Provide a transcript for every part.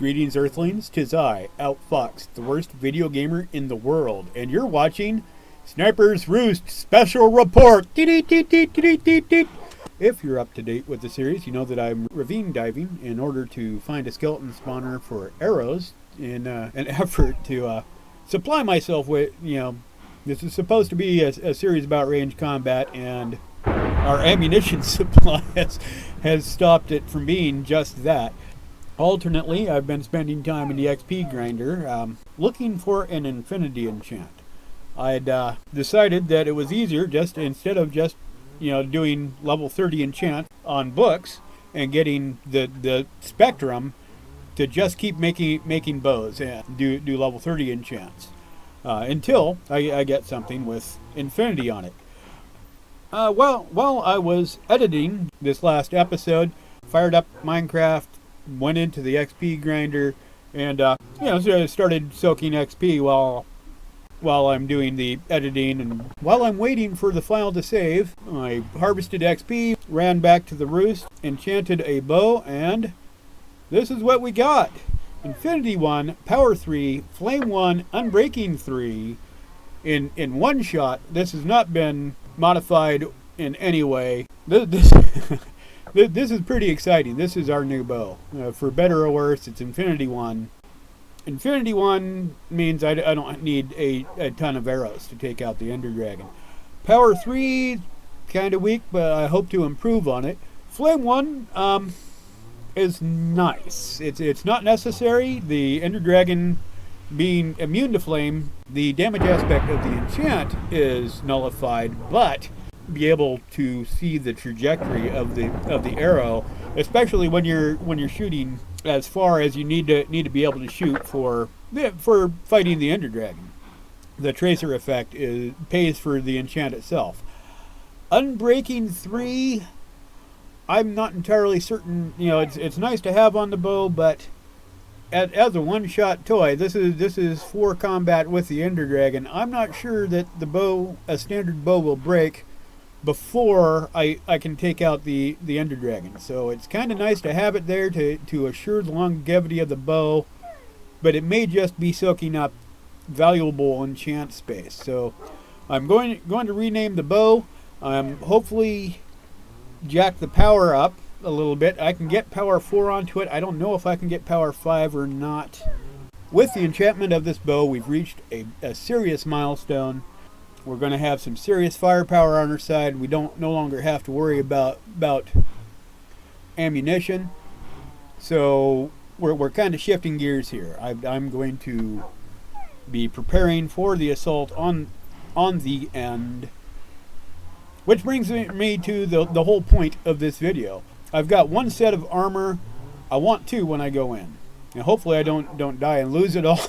Greetings, Earthlings. 'Tis I, OUTFXD, the worst video gamer in the world, and you're watching Sniper's Roost Special Report. If you're up to date with the series, you know that I'm ravine diving in order to find a skeleton spawner for arrows in an effort to supply myself with, this is supposed to be a series about range combat, and our ammunition supply has stopped it from being just that. Alternately, I've been spending time in the XP grinder looking for an Infinity Enchant. I'd decided that it was easier just instead of just doing level 30 enchant on books and getting the spectrum to just keep making bows and do level 30 enchants until I get something with infinity on it. While I was editing this last episode, fired up Minecraft, went into the XP grinder, and so I started soaking XP while I'm doing the editing, and while I'm waiting for the file to save, I harvested XP, ran back to the Roost, enchanted a bow, and this is what we got. Infinity 1, Power 3, Flame 1, Unbreaking 3 in one shot. This has not been modified in any way. This is pretty exciting. This is our new bow. For better or worse, it's Infinity 1. Infinity 1 means I don't need a ton of arrows to take out the Ender Dragon. Power 3, kind of weak, but I hope to improve on it. Flame 1 is nice. It's not necessary. The Ender Dragon being immune to flame, the damage aspect of the enchant is nullified, but be able to see the trajectory of the arrow, especially when you're shooting as far as you need to be able to shoot for fighting the Ender Dragon. The tracer effect pays for the enchant itself. Unbreaking 3, I'm not entirely certain. It's nice to have on the bow, but as a one-shot toy, this is for combat with the Ender Dragon. I'm not sure that a standard bow will break before I can take out the Ender Dragon. So it's kind of nice to have it there to assure the longevity of the bow, but it may just be soaking up valuable enchant space. So I'm going to rename the bow. Hopefully jack the power up a little bit. I can get power 4 onto it. I don't know if I can get power 5 or not. With the enchantment of this bow, we've reached a serious milestone. We're going to have some serious firepower on our side. We no longer have to worry about ammunition. So we're kind of shifting gears here. I'm going to be preparing for the assault on the end, which brings me to the whole point of this video. I've got one set of armor. I want two when I go in, and hopefully I don't die and lose it all.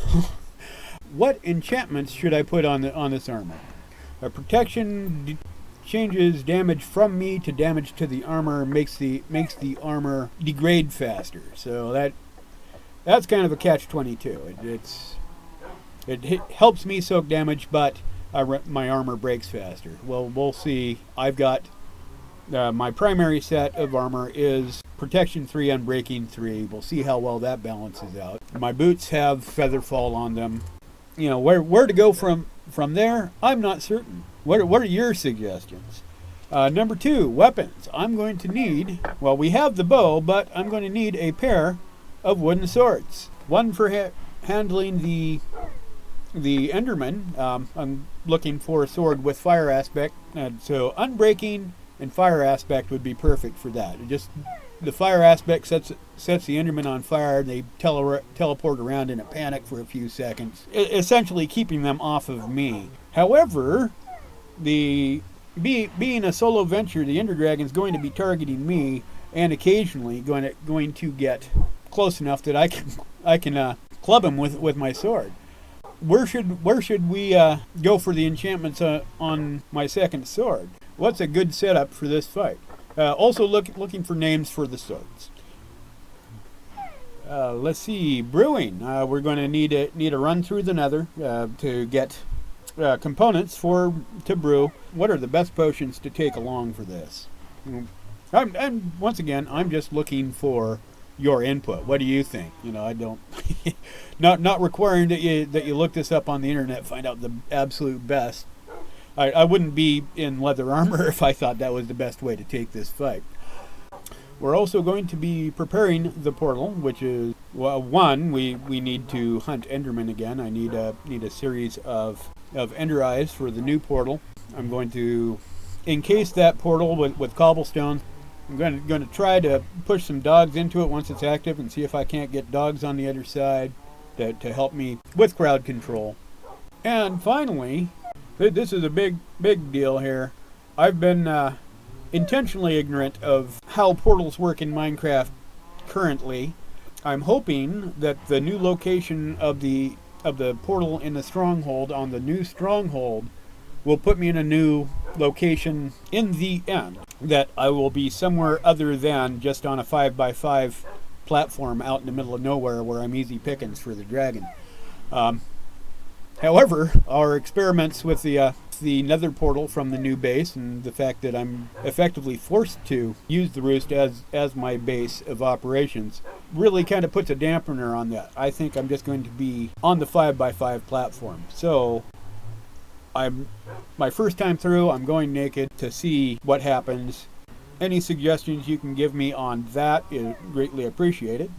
What enchantments should I put on this armor? Protection changes damage from me to damage to the armor, makes the armor degrade faster. So that's kind of a catch-22. It helps me soak damage, but my armor breaks faster. Well, we'll see. I've got my primary set of armor is Protection 3, Unbreaking 3. We'll see how well that balances out. My boots have Featherfall on them. Where to go from there, I'm not certain. What are your suggestions? Number 2, weapons. I'm going to need, we have the bow, but I'm going to need a pair of wooden swords. One for handling the Enderman. I'm looking for a sword with fire aspect, and so Unbreaking and fire aspect would be perfect for that. The fire aspect sets the Enderman on fire, and they teleport around in a panic for a few seconds, essentially keeping them off of me. However, being a solo venture, the Ender Dragon's going to be targeting me, and occasionally going to get close enough that I can club him with my sword. Where should we go for the enchantments on my second sword? What's a good setup for this fight? Also looking for names for the swords. Let's see, brewing. We're going to need a run through the nether to get components to brew. What are the best potions to take along for this? And once again, I'm just looking for your input. What do you think? You know, I don't not requiring that you look this up on the internet, find out the absolute best. I wouldn't be in leather armor if I thought that was the best way to take this fight. We're also going to be preparing the portal, which is, well, one, we need to hunt Enderman again. I need a series of Ender Eyes for the new portal. I'm going to encase that portal with cobblestone. I'm going to try to push some dogs into it once it's active and see if I can't get dogs on the other side to help me with crowd control. And finally, this is a big deal here. I've been intentionally ignorant of how portals work in Minecraft currently. I'm hoping that the new location of the portal in the stronghold on the new stronghold will put me in a new location in the end. That I will be somewhere other than just on a 5x5 platform out in the middle of nowhere where I'm easy pickings for the dragon. However, our experiments with the nether portal from the new base and the fact that I'm effectively forced to use the Roost as my base of operations really kind of puts a dampener on that. I think I'm just going to be on the 5x5 platform. So my first time through, I'm going naked to see what happens. Any suggestions you can give me on that is greatly appreciated.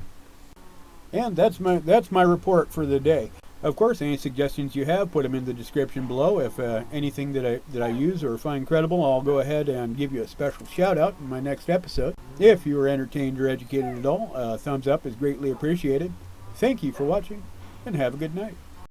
And that's my report for the day. Of course, any suggestions you have, put them in the description below. If anything that I use or find credible, I'll go ahead and give you a special shout out in my next episode. If you were entertained or educated at all, a thumbs up is greatly appreciated. Thank you for watching, and have a good night.